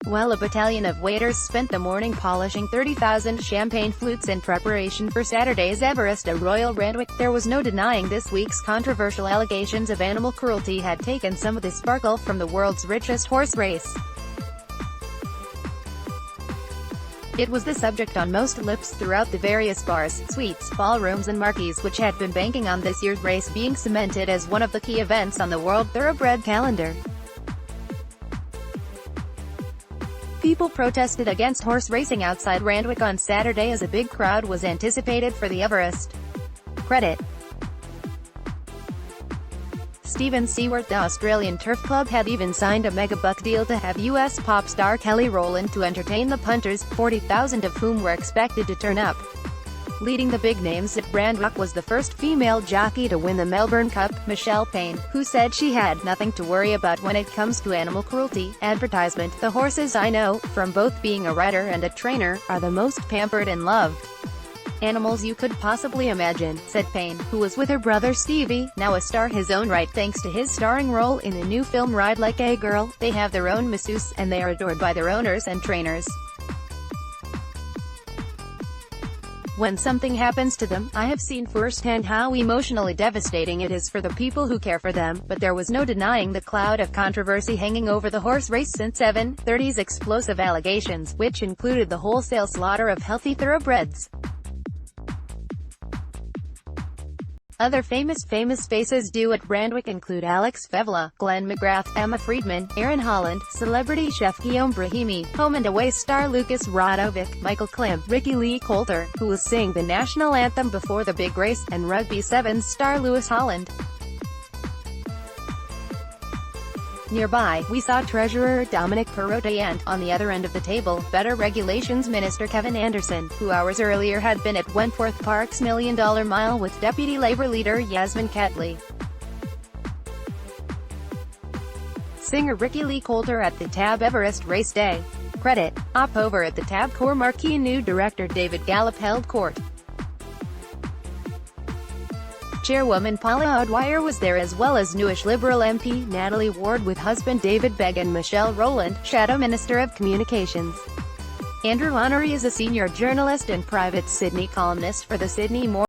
while a battalion of waiters spent the morning polishing 30,000 champagne flutes in preparation for Saturday's Everest at Royal Randwick. There was no denying this week's controversial allegations of animal cruelty had taken some of the sparkle from the world's richest horse race. It was the subject on most lips throughout the various bars, suites, ballrooms and marquees which had been banking on this year's race being cemented as one of the key events on the World Thoroughbred calendar. People protested against horse racing outside Randwick on Saturday as a big crowd was anticipated for the Everest. Credit: Steven Stewart. The Australian Turf Club had even signed a mega-buck deal to have US pop star Kelly Rowland to entertain the punters, 40,000 of whom were expected to turn up. Leading the big names at Randwick was the first female jockey to win the Melbourne Cup, Michelle Payne, who said she had nothing to worry about when it comes to animal cruelty. Advertisement: "The horses I know, from both being a rider and a trainer, are the most pampered and loved animals you could possibly imagine," said Payne, who was with her brother Stevie, now a star his own right thanks to his starring role in the new film Ride Like a Girl. "They have their own masseuse, and they are adored by their owners and trainers. When something happens to them, I have seen firsthand how emotionally devastating it is for the people who care for them." But there was no denying the cloud of controversy hanging over the horse race since 7:30's explosive allegations, which included the wholesale slaughter of healthy thoroughbreds. Other famous faces due at Randwick include Alex Fevla, Glenn McGrath, Emma Friedman, Aaron Holland, celebrity chef Guillaume Brahimi, Home and Away star Lucas Radovic, Michael Klim, Ricky Lee Coulter, who will sing the national anthem before the big race, and Rugby Sevens star Lewis Holland. Nearby, we saw Treasurer Dominic Perrottet and, on the other end of the table, Better Regulations Minister Kevin Anderson, who hours earlier had been at Wentworth Park's $1 Million Mile with Deputy Labour leader Yasmin Catley. Singer Ricky Lee Coulter at the Tab Everest race day. Credit: Op over at the Tab Corps Marquee. New director David Gallup held court. Chairwoman Paula O'Dwyer was there, as well as newish Liberal MP Natalie Ward with husband David Begg and Michelle Rowland, Shadow Minister of Communications. Andrew Honoré is a senior journalist and private Sydney columnist for the Sydney Morning